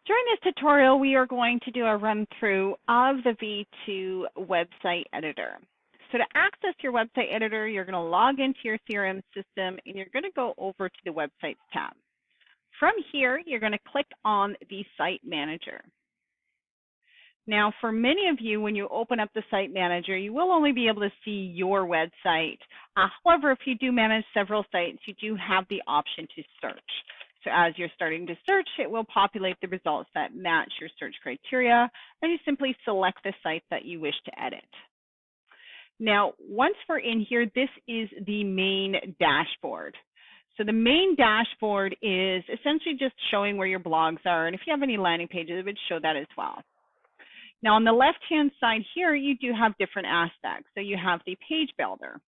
During this tutorial, we are going to do a run through of the V2 website editor. So to access your website editor, you're going to log into your CRM system and you're going to go over to the Websites tab. From here, you're going to click on the Site Manager. Now, for many of you, when you open up the Site Manager, you will only be able to see your website. However, if you do manage several sites, you do have the option to search. So as you're starting to search, it will populate the results that match your search criteria, and you simply select the site that you wish to edit. Now, once we're in here, this is the main dashboard. So the main dashboard is essentially just showing where your blogs are, and if you have any landing pages, it would show that as well. Now, on the left-hand side here, you do have different aspects. So you have the page builder.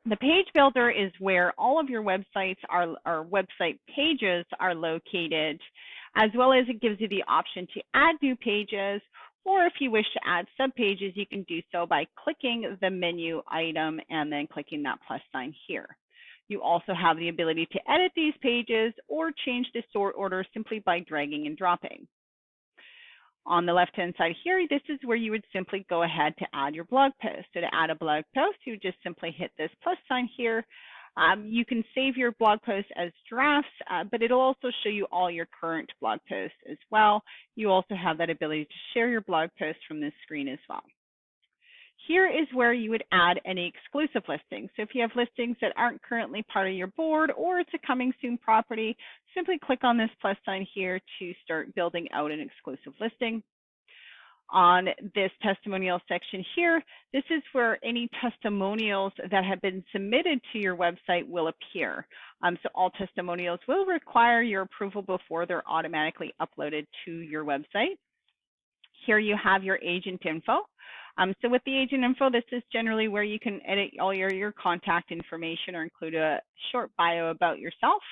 The page builder is where all of your websites or website pages are located, as well as it gives you the option to add new pages, or if you wish to add subpages, you can do so by clicking the menu item and then clicking that plus sign here. You also have the ability to edit these pages or change the sort order simply by dragging and dropping. On the left-hand side here, this is where you would simply go ahead to add your blog post. So to add a blog post, you would just simply hit this plus sign here. You can save your blog posts as drafts, but it'll also show you all your current blog posts as well. You also have that ability to share your blog posts from this screen as well. Here is where you would add any exclusive listings. So if you have listings that aren't currently part of your board or it's a coming soon property, simply click on this plus sign here to start building out an exclusive listing. On this testimonial section here, this is where any testimonials that have been submitted to your website will appear. So all testimonials will require your approval before they're automatically uploaded to your website. Here you have your agent info. So with the agent info, this is generally where you can edit all your contact information or include a short bio about yourself.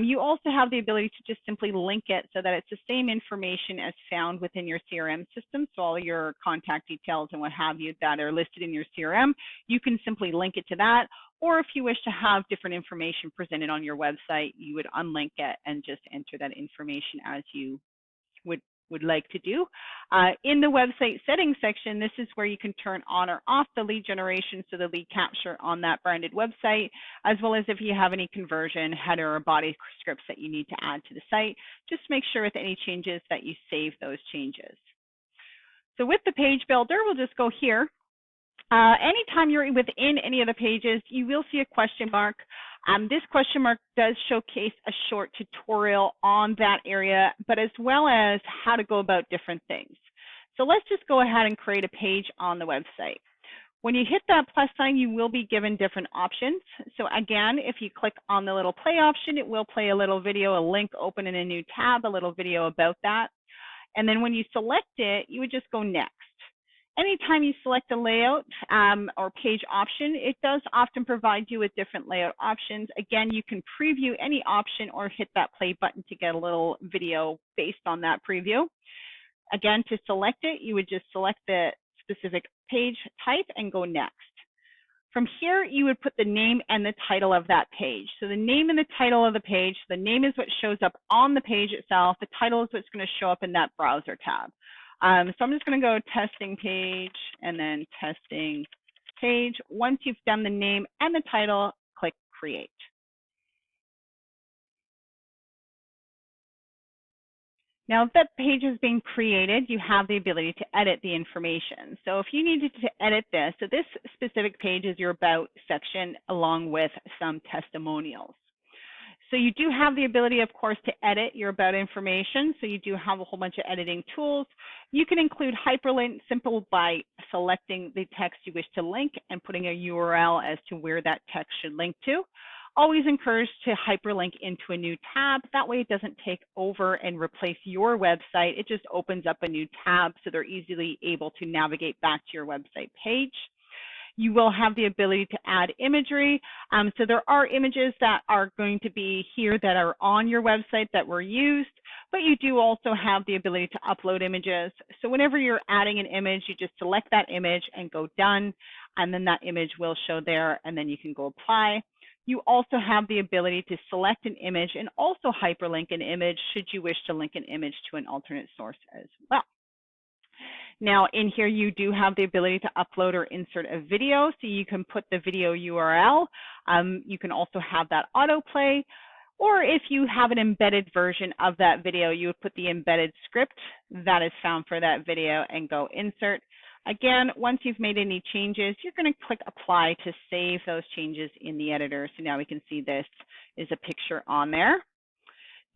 You also have the ability to just simply link it so that it's the same information as found within your CRM system. So all your contact details and what have you that are listed in your CRM, you can simply link it to that. Or if you wish to have different information presented on your website, you would unlink it and just enter that information as you would like to do. In the website settings section, this is where you can turn on or off the lead generation, so the lead capture on that branded website, as well as if you have any conversion, header, or body scripts that you need to add to the site. Just make sure with any changes that you save those changes. So with the page builder, we'll just go here. Anytime you're within any of the pages, you will see a question mark. This question mark does showcase a short tutorial on that area, but as well as how to go about different things. So let's just go ahead and create a page on the website. When you hit that plus sign, you will be given different options. So again, if you click on the little play option, it will play a little video, a link open in a new tab, a little video about that. And then when you select it, you would just go next. Anytime you select a layout or page option, it does often provide you with different layout options. Again, you can preview any option or hit that play button to get a little video based on that preview. Again, to select it, you would just select the specific page type and go next. From here, you would put the name and the title of that page. So the name and the title of the page, the name is what shows up on the page itself. The title is what's going to show up in that browser tab. So I'm just going to go testing page and then testing page. Once you've done the name and the title, click create. Now if that page has been created, you have the ability to edit the information. So if you needed to edit this, so this specific page is your about section along with some testimonials. So you do have the ability, of course, to edit your about information. So you do have a whole bunch of editing tools. You can include hyperlink simple by selecting the text you wish to link and putting a URL as to where that text should link to. Always encourage to hyperlink into a new tab. That way it doesn't take over and replace your website. It just opens up a new tab so they're easily able to navigate back to your website page. You will have the ability to add imagery. So there are images that are going to be here that are on your website that were used, but you do also have the ability to upload images. So whenever you're adding an image, you just select that image and go done, and then that image will show there, and then you can go apply. You also have the ability to select an image and also hyperlink an image should you wish to link an image to an alternate source as well. Now in here you do have the ability to upload or insert a video, so you can put the video URL. You can also have that autoplay, or if you have an embedded version of that video, you would put the embedded script that is found for that video and go insert. Again, once you've made any changes, you're going to click apply to save those changes in the editor. So now we can see this is a picture on there.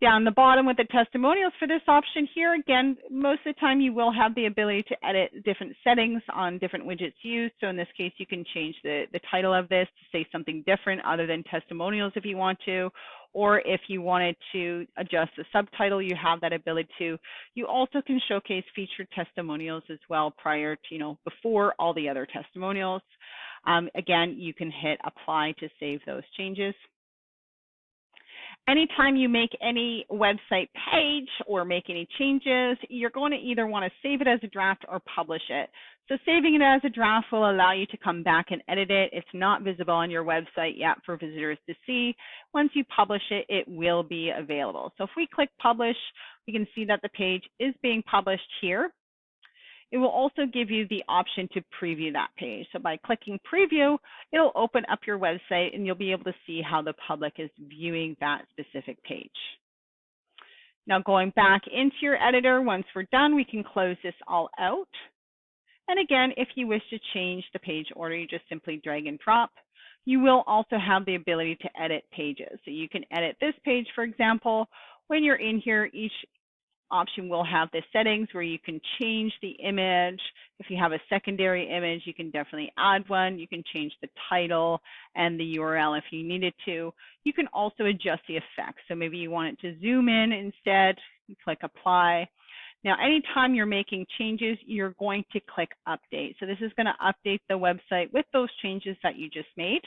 Down the bottom with the testimonials for this option here, again, most of the time you will have the ability to edit different settings on different widgets used. So in this case, you can change the title of this to say something different other than testimonials if you want to, or if you wanted to adjust the subtitle, you have that ability to. You also can showcase featured testimonials as well prior to, before all the other testimonials. Again, you can hit apply to save those changes. Anytime you make any website page or make any changes, you're going to either want to save it as a draft or publish it. So saving it as a draft will allow you to come back and edit it. It's not visible on your website yet for visitors to see. Once you publish it, it will be available. So if we click publish, we can see that the page is being published here. It will also give you the option to preview that page. So by clicking preview, it'll open up your website and you'll be able to see how the public is viewing that specific page. Now going back into your editor, once we're done, we can close this all out. And again, if you wish to change the page order, you just simply drag and drop. You will also have the ability to edit pages. So you can edit this page, for example. When you're in here, each option will have the settings where you can change the image. If you have a secondary image, you can definitely add one. You can change the title and the URL if you needed to. You can also adjust the effects. So maybe you want it to zoom in instead, you click apply. Now, anytime you're making changes, you're going to click update. So this is going to update the website with those changes that you just made.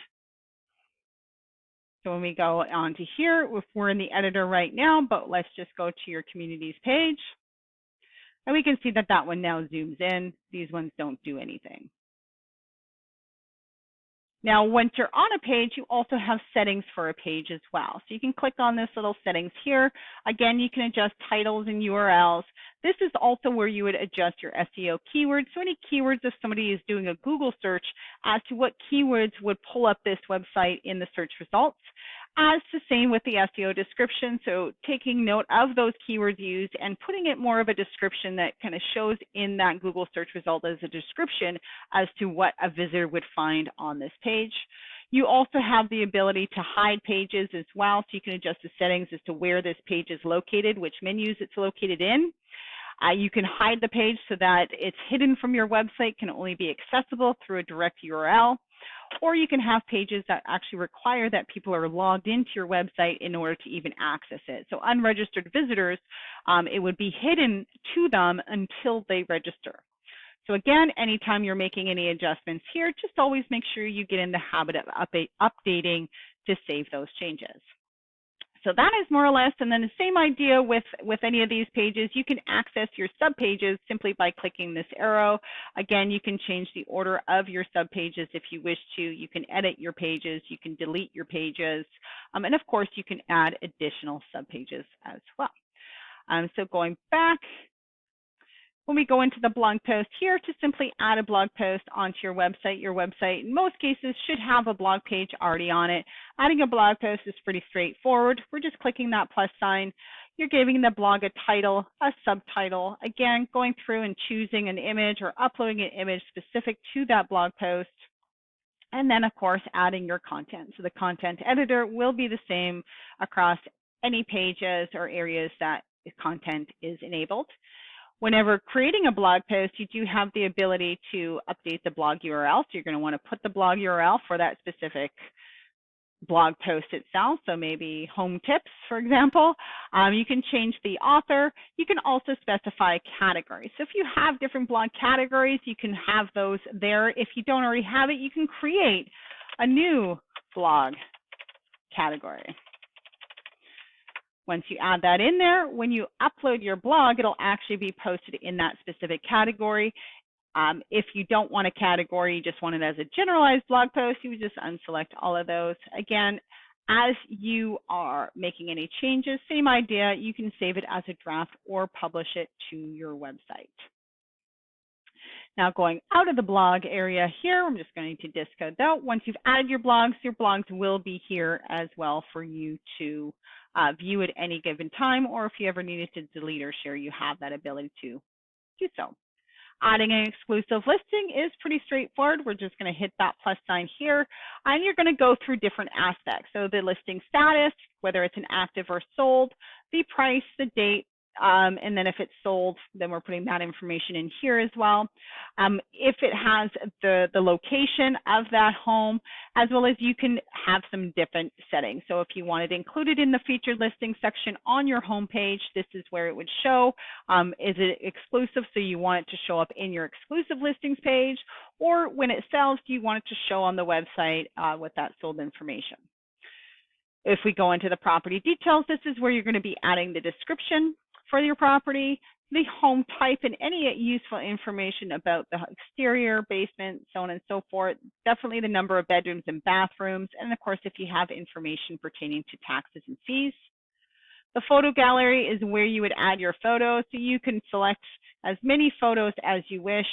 So when we go on to here, if we're in the editor right now, but let's just go to your communities page. And we can see that that one now zooms in. These ones don't do anything. Now, once you're on a page, you also have settings for a page as well. So you can click on this little settings here. Again, you can adjust titles and URLs. This is also where you would adjust your SEO keywords. So any keywords, if somebody is doing a Google search as to what keywords would pull up this website in the search results. As the same with the SEO description, so taking note of those keywords used and putting it more of a description that kind of shows in that Google search result as a description as to what a visitor would find on this page. You also have the ability to hide pages as well, so you can adjust the settings as to where this page is located, which menus it's located in. You can hide the page so that it's hidden from your website, can only be accessible through a direct URL. Or you can have pages that actually require that people are logged into your website in order to even access it. So unregistered visitors, it would be hidden to them until they register. So again, anytime you're making any adjustments here, just always make sure you get in the habit of updating to save those changes. So that is more or less, and then the same idea with any of these pages. You can access your subpages simply by clicking this arrow. Again, you can change the order of your subpages if you wish to. You can edit your pages, you can delete your pages, and of course you can add additional subpages as well. So going back, when we go into the blog post here, to simply add a blog post onto your website in most cases should have a blog page already on it. Adding a blog post is pretty straightforward. We're just clicking that plus sign. You're giving the blog a title, a subtitle. Again, going through and choosing an image or uploading an image specific to that blog post. And then, of course, adding your content. So the content editor will be the same across any pages or areas that content is enabled. Whenever creating a blog post, you do have the ability to update the blog URL. So you're going to want to put the blog URL for that specific blog post itself. So maybe home tips, for example. You can change the author. You can also specify a category. So if you have different blog categories, you can have those there. If you don't already have it, you can create a new blog category. Once you add that in there, when you upload your blog, it'll actually be posted in that specific category. If you don't want a category, you just want it as a generalized blog post, you would just unselect all of those. Again, as you are making any changes, same idea, you can save it as a draft or publish it to your website. Now going out of the blog area here, I'm just going to discard that. Once you've added your blogs will be here as well for you to view at any given time, or if you ever needed to delete or share, you have that ability to do so. Adding an exclusive listing is pretty straightforward. We're just going to hit that plus sign here, and you're going to go through different aspects. So the listing status, whether it's an active or sold, the price, the date, and then if it's sold, then we're putting that information in here as well. If it has the location of that home, as well as you can have some different settings. So if you wanted included in the featured listing section on your home page, this is where it would show. Is it exclusive? So you want it to show up in your exclusive listings page, or when it sells, do you want it to show on the website with that sold information? If we go into the property details, this is where you're going to be adding the description for your property, the home type, and any useful information about the exterior, basement, so on and so forth. Definitely the number of bedrooms and bathrooms, and of course, if you have information pertaining to taxes and fees. The photo gallery is where you would add your photos, so you can select as many photos as you wish,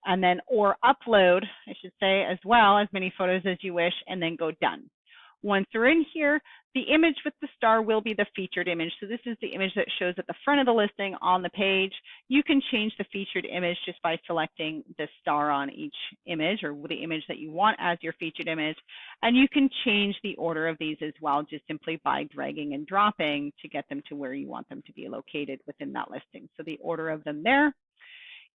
and then, or upload, I should say, as well, as many photos as you wish, and then go done. Once they're in here, the image with the star will be the featured image. So this is the image that shows at the front of the listing on the page. You can change the featured image just by selecting the star on each image, or the image that you want as your featured image. And you can change the order of these as well, just simply by dragging and dropping to get them to where you want them to be located within that listing. So the order of them there.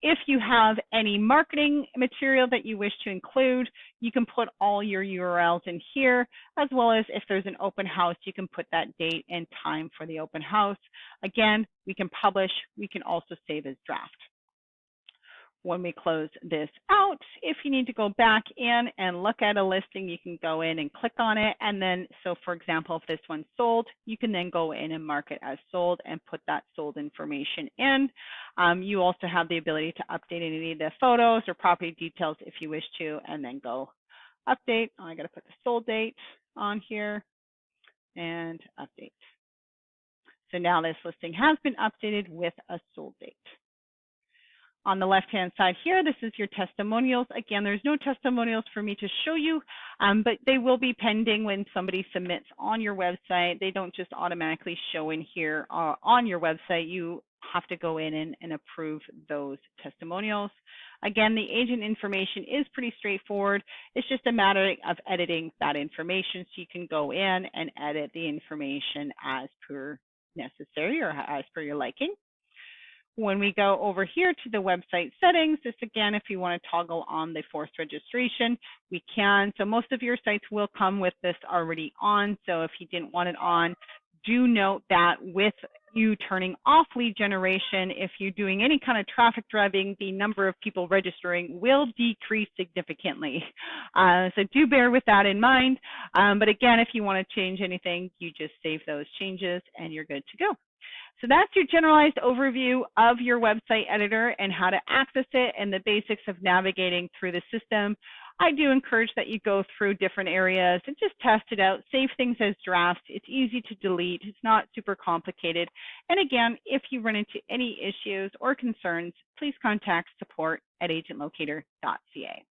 If you have any marketing material that you wish to include, you can put all your URLs in here, as well as if there's an open house, you can put that date and time for the open house. Again, we can publish, we can also save as draft. When we close this out, if you need to go back in and look at a listing, you can go in and click on it. And then, so for example, if this one's sold, you can then go in and mark it as sold and put that sold information in. You also have the ability to update any of the photos or property details if you wish to, and then go update. Oh, I got to put the sold date on here and update. So now this listing has been updated with a sold date. On the left-hand side here, this is your testimonials. Again, there's no testimonials for me to show you, but they will be pending when somebody submits on your website. They don't just automatically show in here on your website. You have to go in and approve those testimonials. Again, the agent information is pretty straightforward. It's just a matter of editing that information, so you can go in and edit the information as per necessary or as per your liking. When we go over here to the website settings, this again, if you want to toggle on the forced registration, we can. So most of your sites will come with this already on. So if you didn't want it on, do note that with you turning off lead generation, if you're doing any kind of traffic driving, the number of people registering will decrease significantly. So do bear with that in mind. But again, if you want to change anything, you just save those changes and you're good to go. So that's your generalized overview of your website editor and how to access it and the basics of navigating through the system. I do encourage that you go through different areas and just test it out, save things as drafts. It's easy to delete. It's not super complicated. And again, if you run into any issues or concerns, please contact support@agentlocator.ca.